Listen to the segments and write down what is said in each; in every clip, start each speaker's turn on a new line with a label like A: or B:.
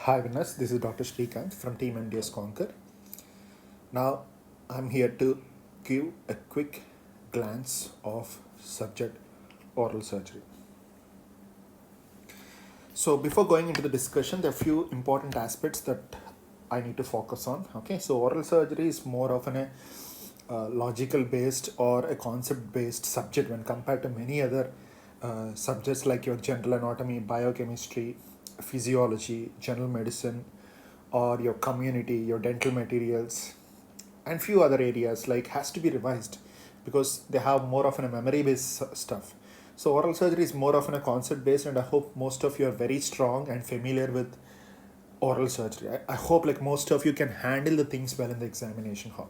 A: Hi winners, this is Dr. Srikanth from Team MDS CONQUER. Now I'm here to give a quick glance of subject oral surgery. So before going into the discussion, there are a few important aspects that I need to focus on. Okay, so oral surgery is more of a logical based or a concept based subject when compared to many other subjects like your general anatomy, biochemistry, physiology, general medicine, or your community, your dental materials, and few other areas like has to be revised because they have more of a memory based stuff. So oral surgery is more of a concept based, and I hope most of you are very strong and familiar with oral surgery. I hope like most of you can handle the things well in the examination hall.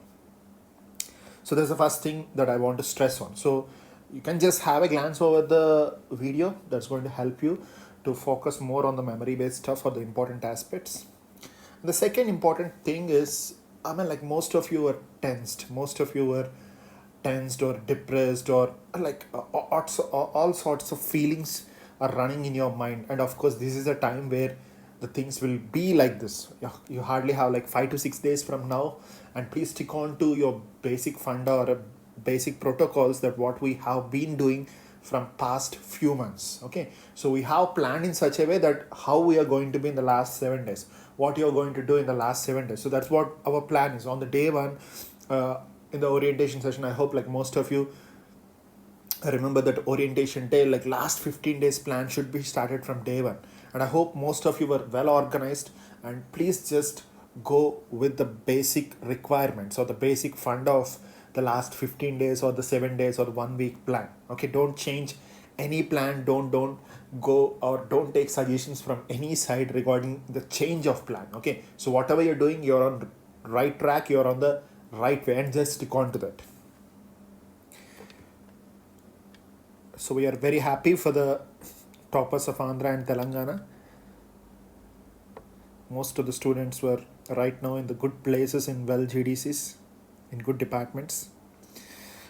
A: So that's the first thing that I want to stress on. So you can just have a glance over the video. That's going to help you to focus more on the memory based stuff or the important aspects. And the second important thing is, like most of you are tensed. Most of you were tensed or depressed or like all sorts of feelings are running in your mind. And of course, this is a time where the things will be like this. You hardly have like 5 to 6 days from now, and please stick on to your basic funda or basic protocols that what we have been doing from past few months. Okay, so we have planned in such a way that how we are going to be in the last 7 days, what you are going to do in the last 7 days. So that's what our plan is on the day one. In the orientation session, I hope like most of you remember that orientation day, like last 15 days plan should be started from day one. And I hope most of you were well organized, and please just go with the basic requirements or the basic funda of the last 15 days or the 7 days or the 1 week plan. Okay, don't change any plan. Don't go or don't take suggestions from any side regarding the change of plan. Okay, so whatever you're doing, you're on right track, you're on the right way, and just stick on to that. So we are very happy for the toppers of Andhra and Telangana. Most of the students were right now in the good places in well GDCs, in good departments.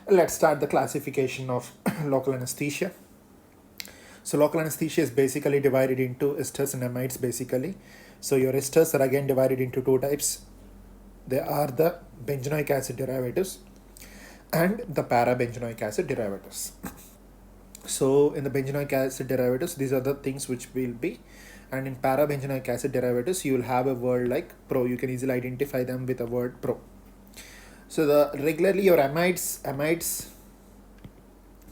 A: Let's start the classification of local anesthesia. So local anesthesia is basically divided into esters and amides basically. So your esters are again divided into two types. They are the benzoic acid derivatives and the parabenzoic acid derivatives. So in the benzoic acid derivatives, these are the things which will be, and in parabenzoic acid derivatives, you will have a word like pro. You can easily identify them with a word pro. So the regularly your amides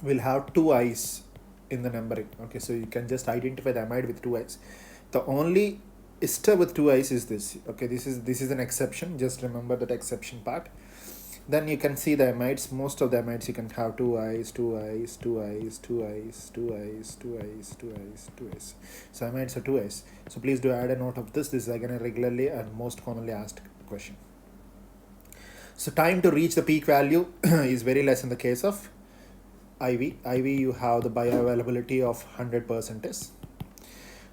A: will have two eyes in the numbering. Okay, so you can just identify the amide with two eyes. The only ester with two eyes is this. Okay, this is an exception. Just remember that exception part. Then you can see the amides. Most of the amides you can have two eyes, two eyes, two eyes, two eyes, two eyes, two eyes, two eyes, two eyes. So amides are two eyes. So please do add a note of this. This is again a regularly and most commonly asked question. So time to reach the peak value is very less in the case of IV. IV you have the bioavailability of 100%.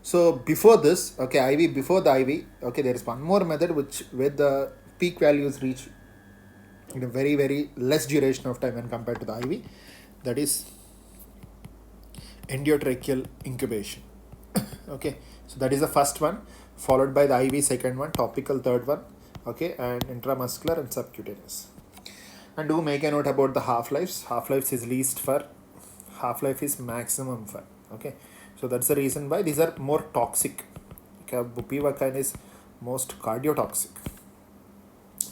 A: So before this, okay, IV before the IV, okay, there is one more method where the peak values reach in a very, very less duration of time when compared to the IV. That is endotracheal incubation. Okay, so that is the first one, followed by the IV second one, topical third one. Okay, and intramuscular and subcutaneous. And do make a note about the half-lives. Half-lives is least for, half-life is maximum for. Okay, so that's the reason why these are more toxic. Okay, bupivacaine is most cardiotoxic.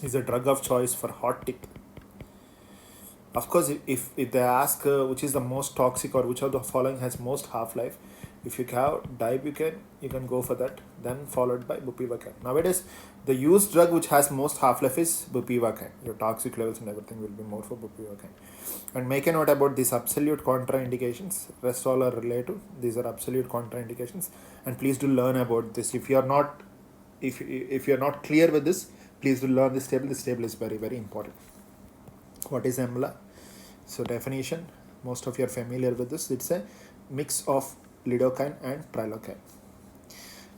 A: Is a drug of choice for hot tick. Of course, if they ask which is the most toxic or which of the following has most half-life, if you have dibucaine, you can go for that, then followed by bupivacaine. Nowadays, the used drug which has most half-life is bupivacaine. Your toxic levels and everything will be more for bupivacaine. And make a note about these absolute contraindications. Rest all are related. These are absolute contraindications. And please do learn about this. If you are not clear with this, please do learn this table. This table is very, very important. What is EMLA? So definition, most of you are familiar with this. It's a mix of lidocaine and prilocaine.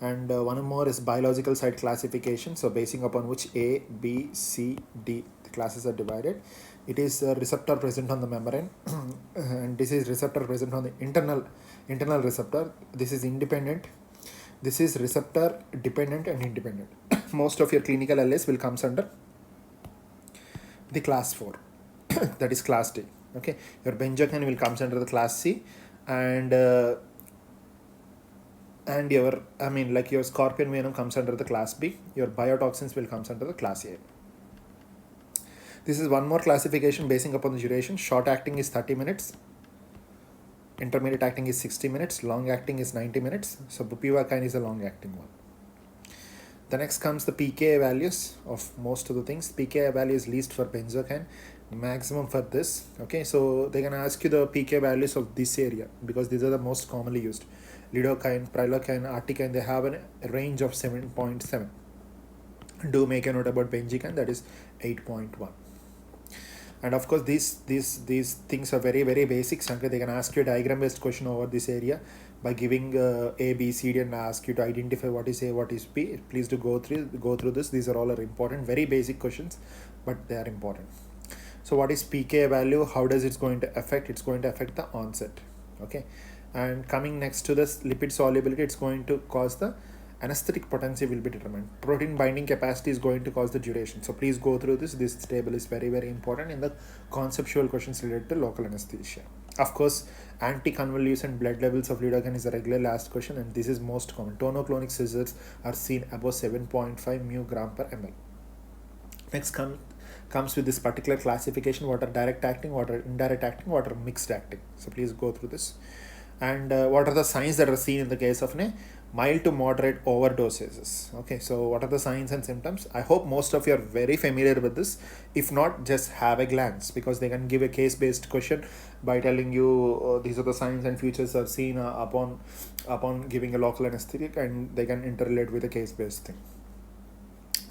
A: And one more is biological site classification. So basing upon which A, B, C, D the classes are divided. It is a receptor present on the membrane and this is receptor present on the internal receptor. This is independent This is receptor dependent and independent. Most of your clinical LAs will comes under the class 4, that is class D. Okay, your benzocaine will comes under the class C, and your your scorpion venom comes under the class B. Your biotoxins will comes under the class A. This is one more classification basing upon the duration. Short acting is 30 minutes, intermediate acting is 60 minutes, long acting is 90 minutes. So bupivacaine is the long acting one. The next comes the pKa values of most of the things. pKa value is least for benzocaine, maximum for this. Okay, so they're gonna ask you the pKa values of this area because these are the most commonly used. Lidocaine, prilocaine, articaine, they have a range of 7.7. Do make a note about benzocaine, that is 8.1. And of course these things are very basic. Shankar, they can ask you a diagram based question over this area by giving A, B, C, D and ask you to identify what is A, what is B. Please do go through this. These are all are important, very basic questions, but they are important. So what is pKa value? How does it going to affect? It's going to affect the onset. Okay, and coming next to this lipid solubility, it's going to cause the anesthetic potency will be determined. Protein binding capacity is going to cause the duration. So please go through this. This table is very important in the conceptual questions related to local anesthesia. Of course, anticonvolution blood levels of lidocaine is a regular last question, and this is most common. Tonoclonic scissors are seen above 7.5 mu gram per ml. Next comes with this particular classification: what are direct acting, what are indirect acting, what are mixed acting. So please go through this. And what are the signs that are seen in the case of mild to moderate overdoses? Okay, so what are the signs and symptoms? I hope most of you are very familiar with this. If not, just have a glance, because they can give a case-based question by telling you these are the signs and features are seen upon giving a local anesthetic, and they can interrelate with a case-based thing.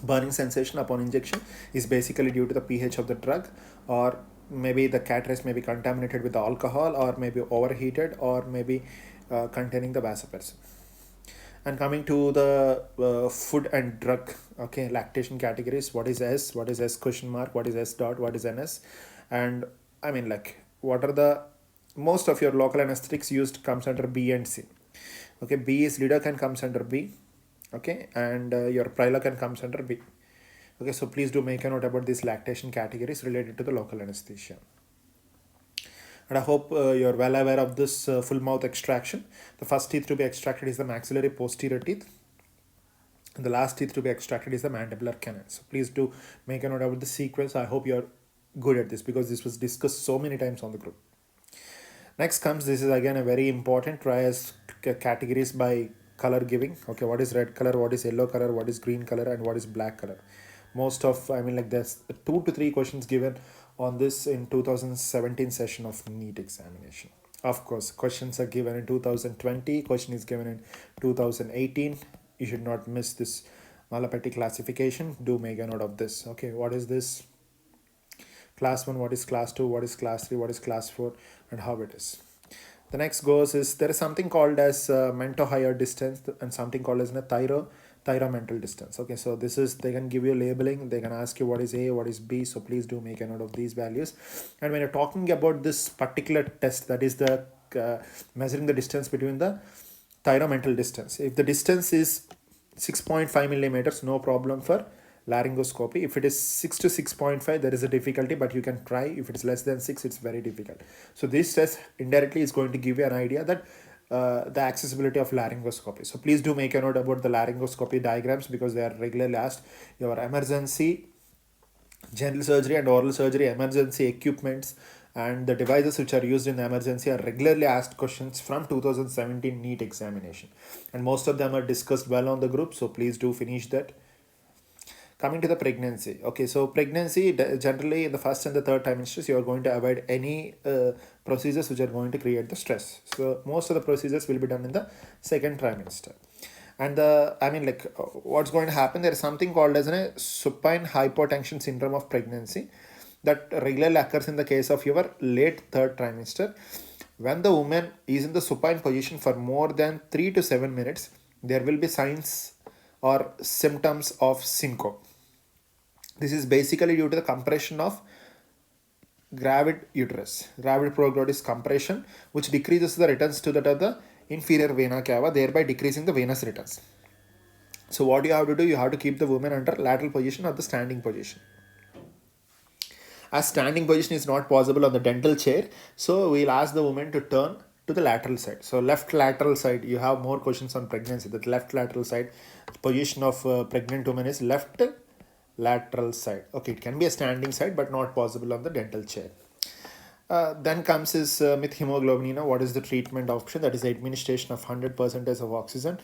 A: Burning sensation upon injection is basically due to the pH of the drug, or maybe the cartridge may be contaminated with the alcohol, or maybe overheated, or maybe containing the vasopressin. And coming to the food and drug, okay, lactation categories. What is S? What is S question mark? What is S dot? What is NS? And what are the most of your local anesthetics used comes under B and C. Okay, B is lidocaine comes under B. Okay, and your prilocaine comes under B. Okay, so please do make a note about these lactation categories related to the local anesthesia. And I hope you're well aware of this full mouth extraction. The first teeth to be extracted is the maxillary posterior teeth, and the last teeth to be extracted is the mandibular canal. So please do make a note about the sequence. I hope you're good at this because this was discussed so many times on the group. Next comes, this is again a very important, try as categories by color giving. Okay, what is red color, what is yellow color, what is green color, and what is black color. Most of, there's 2 to 3 questions given on this in 2017 session of NEET examination. Of course, questions are given in 2020, question is given in 2018. You should not miss this Malapati classification. Do make a note of this. Okay, what is this? Class 1, what is class 2, what is class 3, what is class 4, and how it is. The next goes is, there is something called as mento-higher distance and something called as thyromental distance. Okay, so this is, they can give you labeling, they can ask you what is A, what is B, so please do make a note of these values. And when you're talking about this particular test, that is the measuring the distance between the thyromental distance. If the distance is 6.5 millimeters, no problem for laryngoscopy. If it is 6 to 6.5, there is a difficulty, but you can try. If it is less than 6, it's very difficult. So this test indirectly is going to give you an idea that the accessibility of laryngoscopy. So please do make a note about the laryngoscopy diagrams, because they are regularly asked. Your emergency, general surgery and oral surgery emergency equipments and the devices which are used in the emergency are regularly asked questions from 2017 NEET examination, and most of them are discussed well on the group, so please do finish that. Coming to the pregnancy. Okay, so pregnancy, generally in the first and the third trimesters, you are going to avoid any procedures which are going to create the stress. So most of the procedures will be done in the second trimester. And what's going to happen, there is something called as a supine hypotension syndrome of pregnancy that regularly occurs in the case of your late third trimester. When the woman is in the supine position for more than 3 to 7 minutes, there will be signs or symptoms of syncope. This is basically due to the compression of gravid uterus, gravid proglottis compression, which decreases the returns to that of the inferior vena cava, thereby decreasing the venous returns. So what you have to do, you have to keep the woman under lateral position or the standing position. As standing position is not possible on the dental chair, so we'll ask the woman to turn to the lateral side. So left lateral side, you have more questions on pregnancy. The left lateral side, position of pregnant woman is left lateral side. Okay, it can be a standing side, but not possible on the dental chair. Then comes is methhemoglobinina. What is the treatment option? That is administration of 100% of oxygen.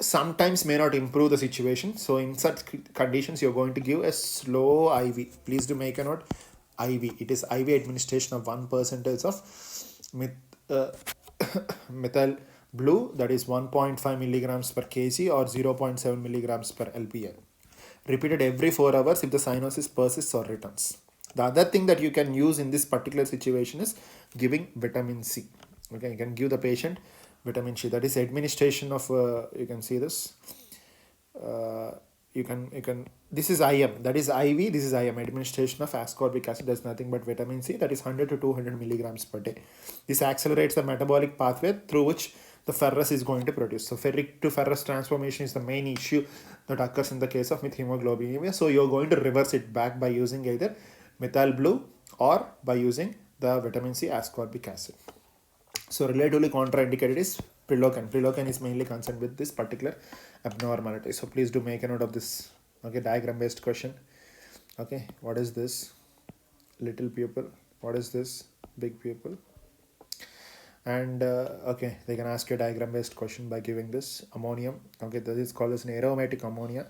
A: Sometimes may not improve the situation. So in such conditions, you're going to give a slow IV. Please do make a note. IV. It is IV administration of 1% of methyl blue. That is 1.5 milligrams per kg or 0.7 milligrams per LPL. Repeated every 4 hours if the cyanosis persists or returns. The other thing that you can use in this particular situation is giving vitamin C. Okay, you can give the patient vitamin C. That is administration of, you can see this. You can, this is IM, that is IV, this is IM, administration of ascorbic acid. There's nothing but vitamin C, that is 100 to 200 milligrams per day. This accelerates the metabolic pathway through which the ferrous is going to produce. So ferric to ferrous transformation is the main issue that occurs in the case of methemoglobinemia. So you're going to reverse it back by using either methyl blue or by using the vitamin C ascorbic acid. So relatively contraindicated is Prilocan. Prilocan is mainly concerned with this particular abnormality. So please do make a note of this. Okay, diagram based question. Okay, what is this? Little pupil. What is this? Big pupil. And okay, they can ask you a diagram based question by giving this ammonium. Okay, this is called as an aromatic ammonia.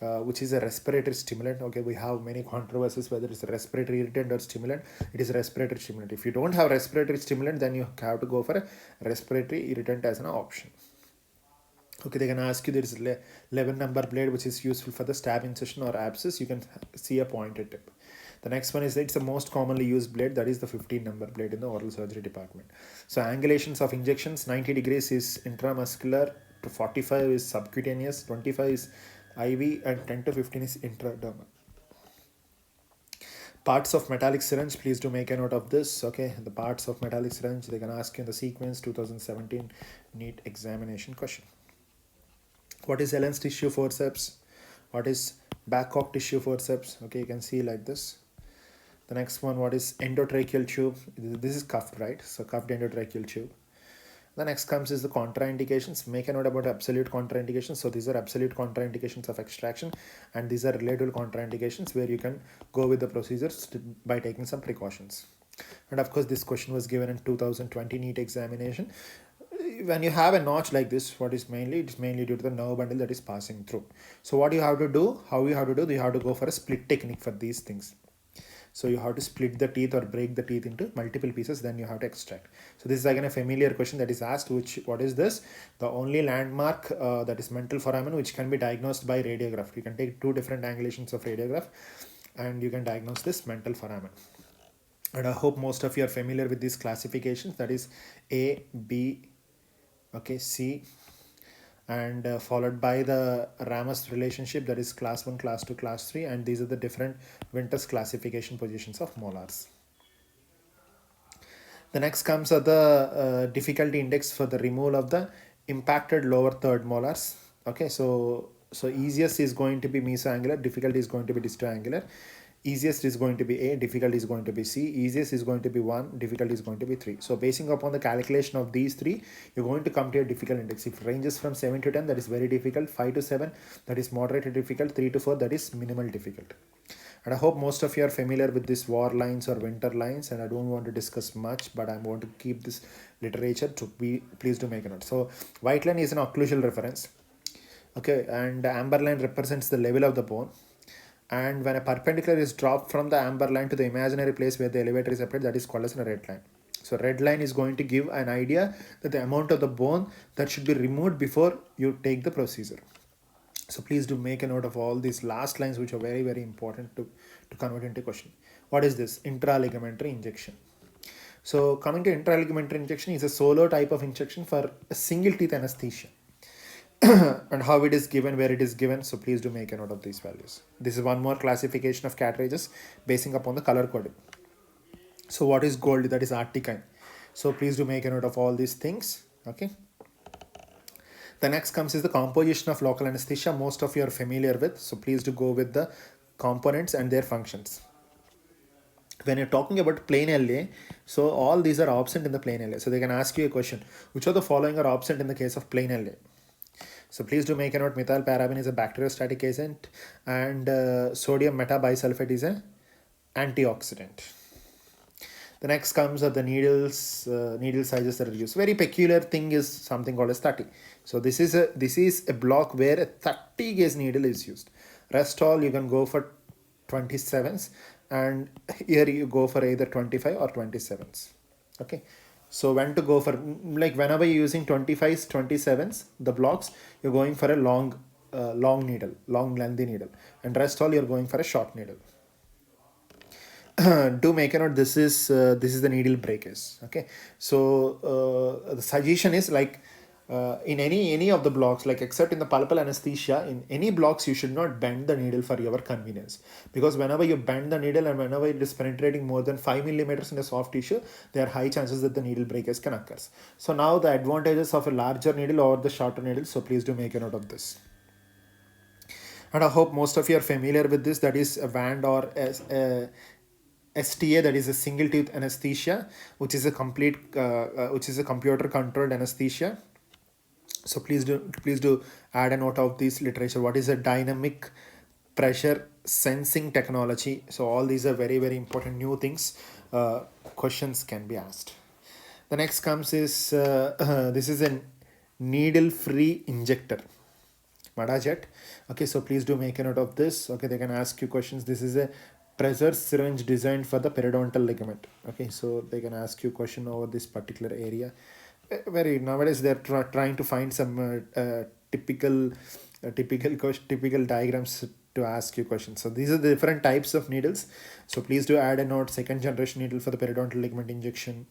A: Which is a respiratory stimulant. Okay, we have many controversies whether it's a respiratory irritant or stimulant. It is a respiratory stimulant. If you don't have respiratory stimulant, then you have to go for a respiratory irritant as an option. Okay, they can ask you there is 11 number blade which is useful for the stab incision or abscess. You can see a pointed tip. The next one is it's the most commonly used blade, that is the 15 number blade in the oral surgery department. So angulations of injections, 90 degrees is intramuscular, 45 is subcutaneous, 25 is IV, and 10 to 15 is intradermal. Parts of metallic syringe, please do make a note of this. Okay, the parts of metallic syringe, they can ask you in the sequence 2017 NEET examination question. What is Allen's tissue forceps? What is Babcock tissue forceps? Okay, you can see like this. The next one, what is endotracheal tube? This is cuffed, right? So cuffed endotracheal tube. The next comes is the contraindications. Make a note about absolute contraindications. So these are absolute contraindications of extraction, and these are relative contraindications where you can go with the procedures by taking some precautions. And of course, this question was given in 2020 NEET examination. When you have a notch like this, what is mainly? It is mainly due to the nerve bundle that is passing through. So what you have to do, how you have to do, you have to go for a split technique for these things. So you have to split the teeth or break the teeth into multiple pieces, then you have to extract. So this is again a familiar question that is asked, what is this? The only landmark that is mental foramen, which can be diagnosed by radiograph. You can take 2 different angulations of radiograph and you can diagnose this mental foramen. And I hope most of you are familiar with these classifications, that is A, B, okay, C, and followed by the Ramus relationship, that is class 1, class 2, class 3, and these are the different Winters classification positions of molars. The next comes are the difficulty index for the removal of the impacted lower third molars. Okay, so easiest is going to be mesoangular, difficult is going to be distoangular. Easiest is going to be A, difficult is going to be C, easiest is going to be 1, difficult is going to be 3. So basing upon the calculation of these 3, you're going to come to a difficult index. If it ranges from 7 to 10, that is very difficult, 5 to 7, that is moderate to difficult, 3 to 4, that is minimal difficult. And I hope most of you are familiar with these war lines or winter lines, and I don't want to discuss much, but I want to keep this literature to be, please do make a note. So white line is an occlusal reference. Okay, and the amber line represents the level of the bone. And when a perpendicular is dropped from the amber line to the imaginary place where the elevator is applied, that is called as a red line. So red line is going to give an idea that the amount of the bone that should be removed before you take the procedure. So please do make a note of all these last lines, which are very, very important to convert into question. What is this? Intraligamentary injection. So coming to intraligamentary injection is a solo type of injection for a single teeth anesthesia. And how it is given, where it is given. So please do make a note of these values. This is one more classification of cartridges basing upon the color coding. So what is gold? That is articine. So please do make a note of all these things. Okay. The next comes is the composition of local anesthesia. Most of you are familiar with, so please do go with the components and their functions. When you're talking about plain LA, so all these are absent in the plain LA. So they can ask you a question, which of the following are absent in the case of plain LA? So please do make a note, methyl paraben is a bacteriostatic agent, and sodium metabisulfate is a antioxidant. The next comes are the needles, needle sizes that are used. Very peculiar thing is something called as 30. So this is a block where a 30 gauge needle is used. Rest all you can go for 27s, and here you go for either 25 or 27s. Okay. So when to go for, like whenever you're using 25s, 27s, the blocks, you're going for a long needle, long lengthy needle, and rest all you're going for a short needle. Do make a note, this is the needle breakers. Okay, so the suggestion is like in any of the blocks, like except in the pulpal anesthesia, in any blocks you should not bend the needle for your convenience, because whenever you bend the needle and whenever it is penetrating more than 5 millimeters in the soft tissue, there are high chances that the needle breakers can occur. So now the advantages of a larger needle over the shorter needle, so please do make a note of this. And I hope most of you are familiar with this, that is a WAND or STA, that is a single tooth anesthesia, which is a complete which is a computer controlled anesthesia. So please do add a note of this literature. What is a dynamic pressure sensing technology? So all these are very, very important new things. Questions can be asked. The next comes is this is a needle free injector, Madajet. Okay, so please do make a note of this. Okay, they can ask you questions. This is a pressure syringe designed for the periodontal ligament. Okay, so they can ask you a question over this particular area. Very nowadays they're trying to find some typical diagrams to ask you questions. So these are the different types of needles. So please do add a note, second generation needle for the periodontal ligament injection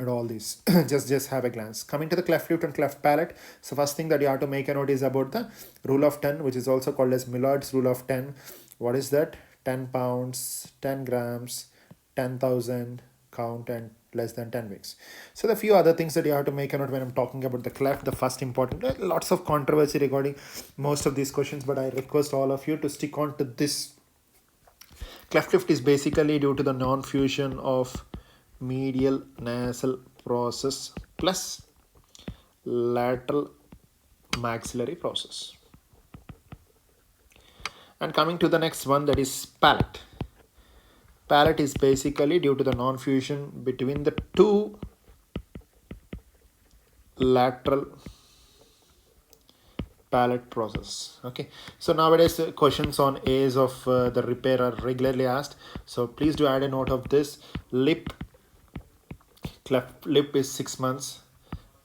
A: and all these. just have a glance. Coming to the cleft lip and cleft palate. So first thing that you have to make a note is about the rule of 10, which is also called as Millard's rule of 10. What is that? 10 pounds, 10 grams, 10,000 count, and less than 10 weeks. So the few other things that you have to make a note when I'm talking about the cleft, the first important, lots of controversy regarding most of these questions, but I request all of you to stick on to this. Cleft lip is basically due to the non-fusion of medial nasal process plus lateral maxillary process. And coming to the next one, that is palate. Palate is basically due to the non-fusion between the two lateral palate process. Okay, so nowadays questions on A's of the repair are regularly asked. So please do add a note of this. Cleft lip is 6 months.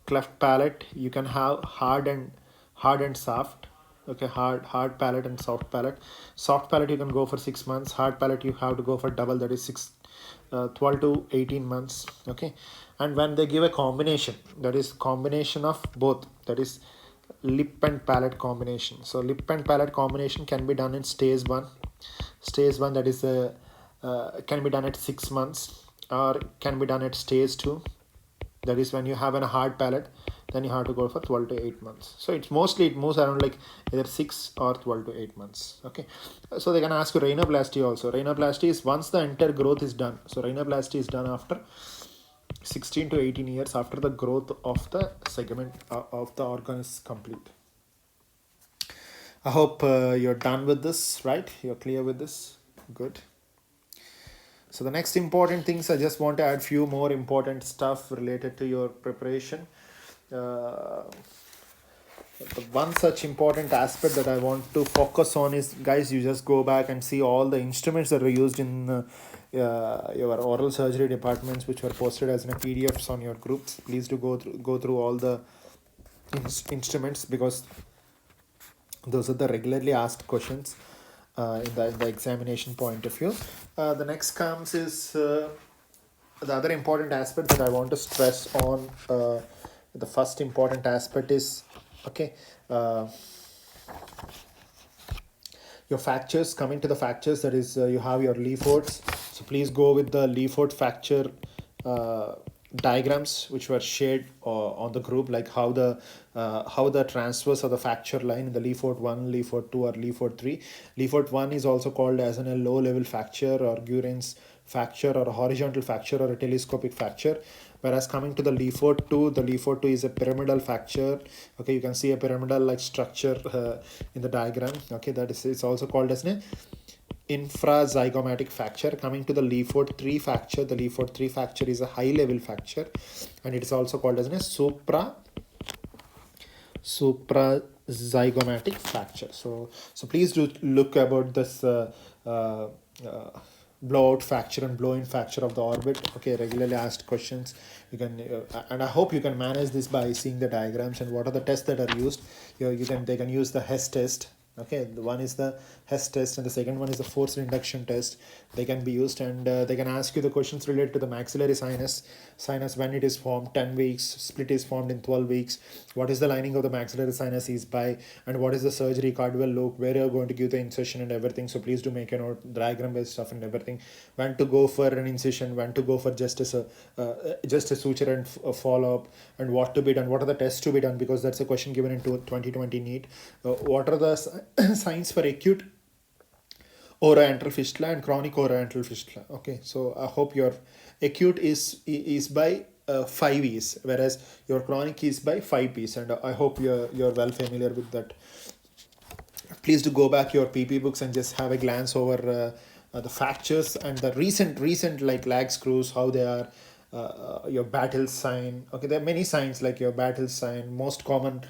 A: Cleft palate, you can have hard and soft. Okay, hard palate and soft palate. Soft palate you can go for 6 months. Hard palate you have to go for double, that is 12 to 18 months. Okay, and when they give a combination, that is combination of both, that is lip and palate combination. So lip and palate combination can be done in stage 1. Stage 1, that is can be done at 6 months, or can be done at stage 2. That is when you have a hard palate, then you have to go for 12 to 8 months. So it moves around like either 6 or 12 to 8 months. Okay, so they can ask you rhinoplasty also. Rhinoplasty is once the entire growth is done. So rhinoplasty is done after 16 to 18 years after the growth of the segment of the organ is complete. I hope you're done with this, right? You're clear with this? Good. So the next important things, I just want to add few more important stuff related to your preparation. The one such important aspect that I want to focus on is, guys, you just go back and see all the instruments that were used in your oral surgery departments, which were posted as PDFs on your groups. Please do go through all the instruments, because those are the regularly asked questions in the examination point of view. The next comes is the other important aspect that I want to stress on. The first important aspect is, okay, your fractures. Coming to the fractures, that is you have your Leafords. So please go with the Leaford fracture diagrams which were shared on the group, like how the transverse of the fracture line in the Leaford 1, Leaford 2 or Leaford 3. Leaford 1 is also called as a low level fracture or Guerin's fracture or a horizontal fracture or a telescopic fracture. Whereas coming to the Leaford 2, the Leaford 2 is a pyramidal fracture. Okay, you can see a pyramidal like structure in the diagram. Okay, that is, it's also called as an infrazygomatic fracture. Coming to the Leaford 3 fracture, the Leaford 3 fracture is a high level fracture, and it is also called as a suprazygomatic fracture. So please do look about this blowout fracture and blow-in fracture of the orbit. Okay, regularly asked questions. You can and I hope you can manage this by seeing the diagrams and what are the tests that are used. They can use the Hess test. Okay, the one is the Hess test and the second one is the forced induction test. They can be used, and they can ask you the questions related to the maxillary sinus, when it is formed, 10 weeks, split is formed in 12 weeks, what is the lining of the maxillary sinus is by, and what is the surgery cardival loop, where you're going to give the incision and everything. So please do make a note, diagram based stuff and everything, when to go for an incision, when to go for just a suture and follow up, and what to be done, what are the tests to be done, because that's a question given in 2020 NEET. What are the signs for acute oroantral fistula and chronic oroantral fistula? Okay, so I hope your acute is by 5 E's, whereas your chronic is by 5 P's, and I hope you're well familiar with that. Please do go back your PP books and just have a glance over the fractures and the recent like lag screws, how they are, your battle sign. Okay, there are many signs like your battle sign. Most common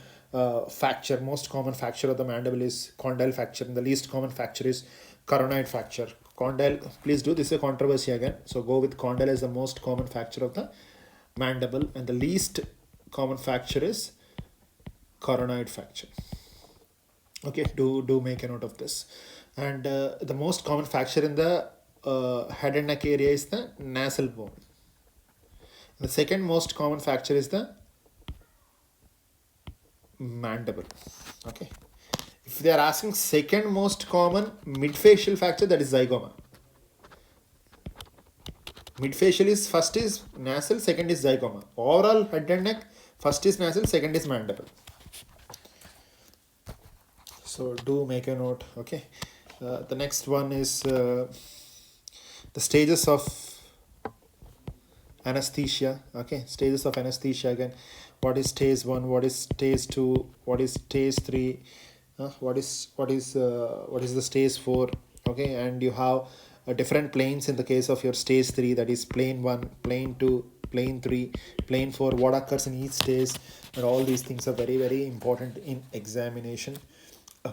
A: fracture of the mandible is condyle fracture, and the least common fracture is coronoid fracture. Condyle, please do, this is a controversy again, so go with condyle as the most common fracture of the mandible, and the least common fracture is coronoid fracture. Okay, do make a note of this. And the most common fracture in the head and neck area is the nasal bone. The second most common fracture is the mandible. Okay, if they are asking second most common midfacial fracture, that is zygoma. Midfacial is first is nasal, second is zygoma. Overall head and neck, first is nasal, second is mandible. So do make a note. Okay, the next one is the stages of anesthesia. Okay, stages of anesthesia again. What is stage 1, what is stage 2, what is stage 3, what is the stage 4. Okay, and you have different planes in the case of your stage 3, that is plane 1, plane 2, plane 3, plane 4, what occurs in each stage, and all these things are very, very important in examination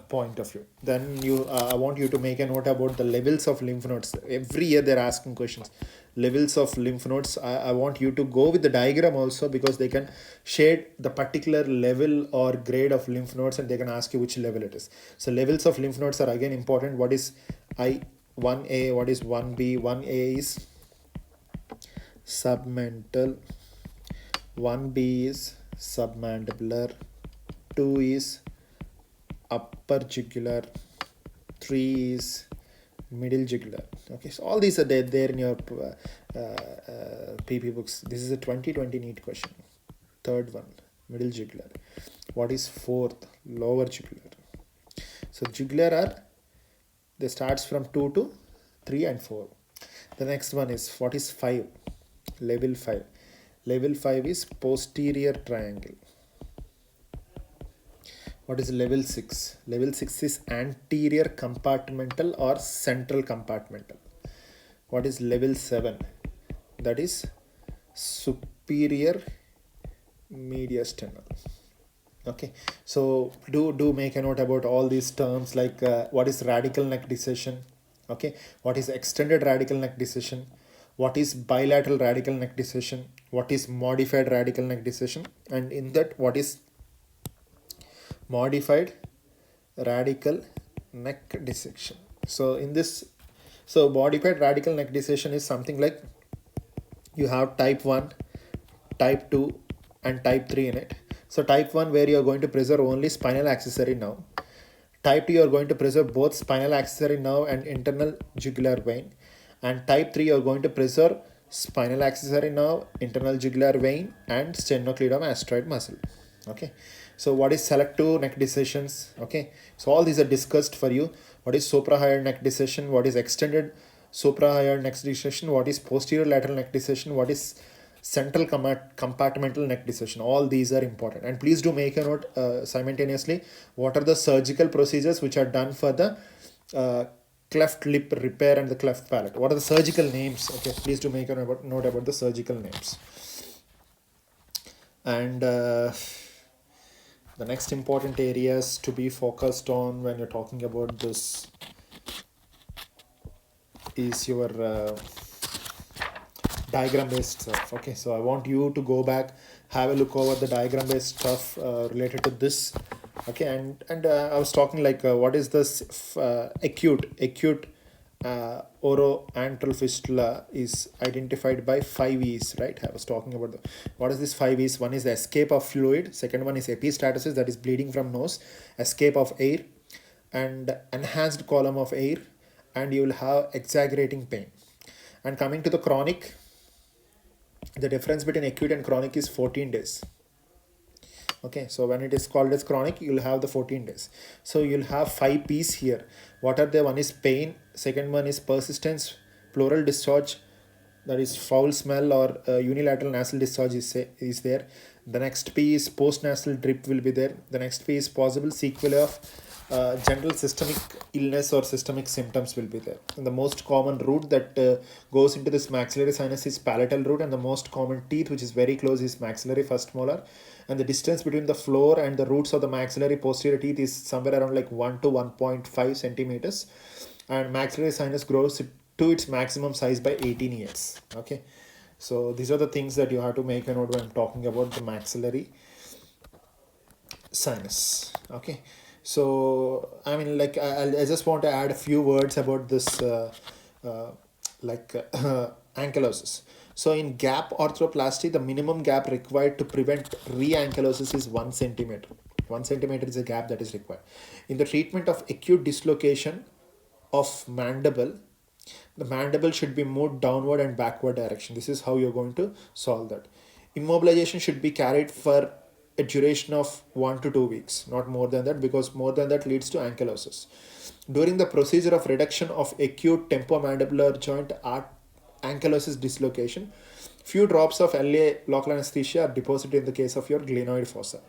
A: point of view. Then I want you to make a note about the levels of lymph nodes. Every year they're asking questions, levels of lymph nodes. I want you to go with the diagram also, because they can shade the particular level or grade of lymph nodes, and they can ask you which level it is. So levels of lymph nodes are again important. What is I1A, what is 1B? 1A is submental, 1B is submandibular, 2 is upper jugular, 3 is middle jugular. Okay, so all these are there in your PP books. This is a 2020 NEET question. Third one, middle jugular. What is fourth? Lower jugular. So jugular they starts from 2 to 3 and 4. The next one is, what is 5? Level 5. Level 5 is posterior triangle. What is level 6? Level 6 is anterior compartmental or central compartmental. What is level 7? That is superior mediastinal. Okay, so do make a note about all these terms, like what is radical neck decision. Okay, what is extended radical neck decision, what is bilateral radical neck decision, what is modified radical neck decision, and in that what is modified radical neck dissection. So in this, so modified radical neck dissection is something like you have type 1, type 2 and type 3 in it. So type 1 where you are going to preserve only spinal accessory nerve. Type 2 you are going to preserve both spinal accessory nerve and internal jugular vein. And type 3 you are going to preserve spinal accessory nerve, internal jugular vein, and sternocleidomastoid muscle. Okay, so what is selective neck decisions? Okay, so all these are discussed for you. What is suprahyoid neck decision? What is extended suprahyoid neck decision? What is posterior lateral neck decision? What is central compartmental neck decision? All these are important, and please do make a note simultaneously. What are the surgical procedures which are done for the cleft lip repair and the cleft palate? What are the surgical names? Okay, please do make a note about the surgical names. And the next important areas to be focused on when you're talking about this is your diagram based stuff. Okay, so I want you to go back, have a look over the diagram based stuff related to this. Okay, and I was talking like what is this acute oroantral fistula is identified by 5 E's, right? I was talking about what is this 5 E's. One is the escape of fluid, second one is epistaxis, that is bleeding from nose, escape of air, and enhanced column of air, and you will have exaggerating pain. And coming to the chronic, the difference between acute and chronic is 14 days. Okay, so when it is called as chronic, you'll have the 14 days. So you'll have 5 P's here. What are they? One is pain, second one is persistence, pleural discharge, that is foul smell or unilateral nasal discharge is there. The next P is postnasal drip will be there. The next P is possible sequelae of general systemic illness or systemic symptoms will be there. And the most common route that goes into this maxillary sinus is palatal route, and the most common teeth which is very close is maxillary first molar, and the distance between the floor and the roots of the maxillary posterior teeth is somewhere around like 1 to 1.5 centimeters, and maxillary sinus grows to its maximum size by 18 years. Okay, so these are the things that you have to make a note when talking about the maxillary sinus. Okay, so I mean, like I just want to add a few words about this ankylosis. So in gap arthroplasty, the minimum gap required to prevent re-ankylosis is 1 centimeter. 1 centimeter is a gap that is required. In the treatment of acute dislocation of mandible, the mandible should be moved downward and backward direction. This is how you're going to solve that. Immobilization should be carried for a duration of 1 to 2 weeks, not more than that, because more than that leads to ankylosis. During the procedure of reduction of acute temporomandibular joint ankylosis dislocation, few drops of LA local anesthesia are deposited in the case of your glenoid fossa.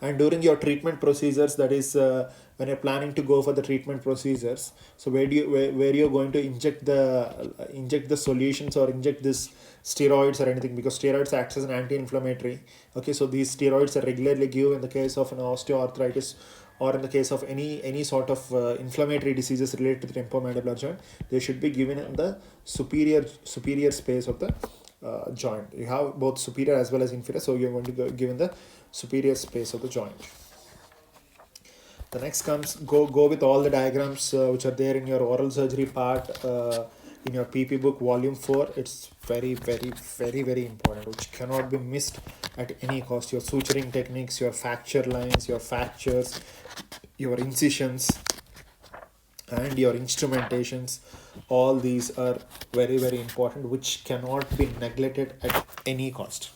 A: And during your treatment procedures, that is when you're planning to go for the treatment procedures, so where you're going to inject the solutions or inject this steroids or anything, because steroids acts as an anti-inflammatory. Okay, so these steroids are regularly given in the case of an osteoarthritis or in the case of any sort of inflammatory diseases related to the temporomandibular joint. They should be given in the superior space of the joint. You have both superior as well as inferior, so you're going to give in the superior space of the joint. The next comes go with all the diagrams which are there in your oral surgery part in your PP book volume 4. It's very important, which cannot be missed at any cost. Your suturing techniques, your fracture lines, your fractures, your incisions, and your instrumentations, all these are very important, which cannot be neglected at any cost.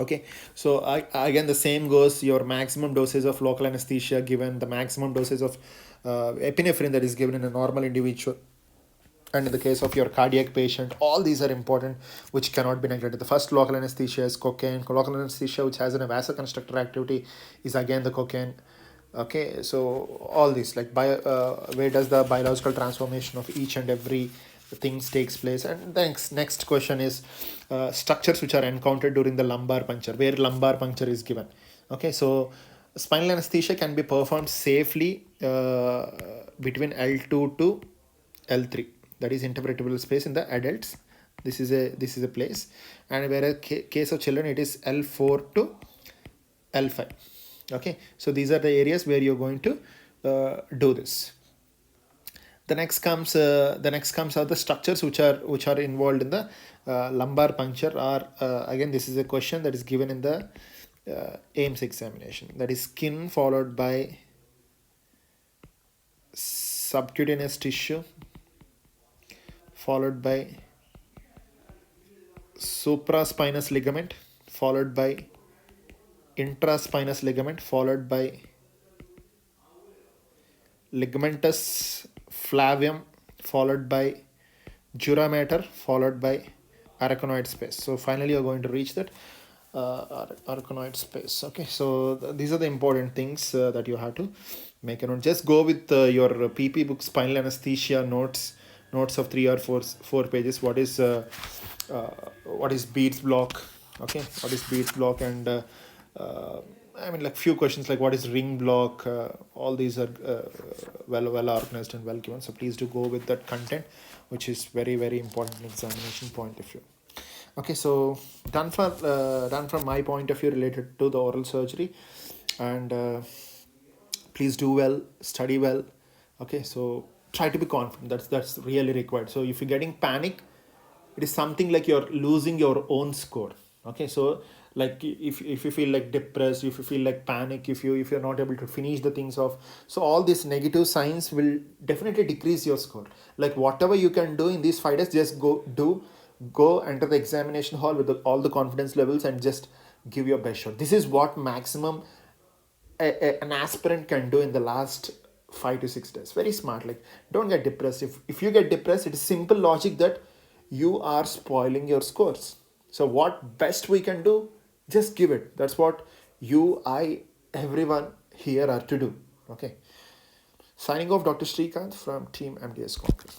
A: Okay, so again the same goes, your maximum dosage of local anesthesia given, the maximum dosage of epinephrine that is given in a normal individual, and in the case of your cardiac patient, all these are important, which cannot be neglected. The first local anesthesia is cocaine. Local anesthesia which has a vasoconstrictor activity is again the cocaine. Okay, so all these like where does the biological transformation of each and every things takes place. And the next question is structures which are encountered during the lumbar puncture, where lumbar puncture is given. Okay, so spinal anesthesia can be performed safely between L2 to L3, that is intervertebral space in the adults. This is a place, and whereas case of children it is L4 to L5. Okay, so these are the areas where you're going to do this. The next comes are the structures which are involved in the lumbar puncture. Or again, this is a question that is given in the AIMS examination. That is skin followed by subcutaneous tissue followed by supraspinous ligament, followed by intraspinous ligament, followed by ligamentous flavium, followed by jura followed by arachnoid space. So finally you're going to reach that arachnoid space. Okay, so these are the important things that you have to make a note. Just go with your PP book, spinal anesthesia notes of 3 or 4 pages. What is Beats block? Okay, what is Beats block? And I mean, like few questions like what is ring block? All these are well organized and well given. So please do go with that content, which is very, very important in examination point of view. Okay, so done from my point of view related to the oral surgery, and please do well, study well. Okay, so try to be confident. That's really required. So if you're getting panic, it is something like you're losing your own score. Okay, so like if you feel like depressed, if you feel like panic, if you're not able to finish the things off, so all these negative signs will definitely decrease your score. Like whatever you can do in these 5 days, just go enter the examination hall with all the confidence levels and just give your best shot. This is what maximum an aspirant can do in the last 5 to 6 days. Very smart. Like, don't get depressed. If you get depressed, it is simple logic that you are spoiling your scores. So what best we can do, just give it. That's what everyone here are to do. Okay. Signing off, Dr. Srikanth from Team MDS CONQUER.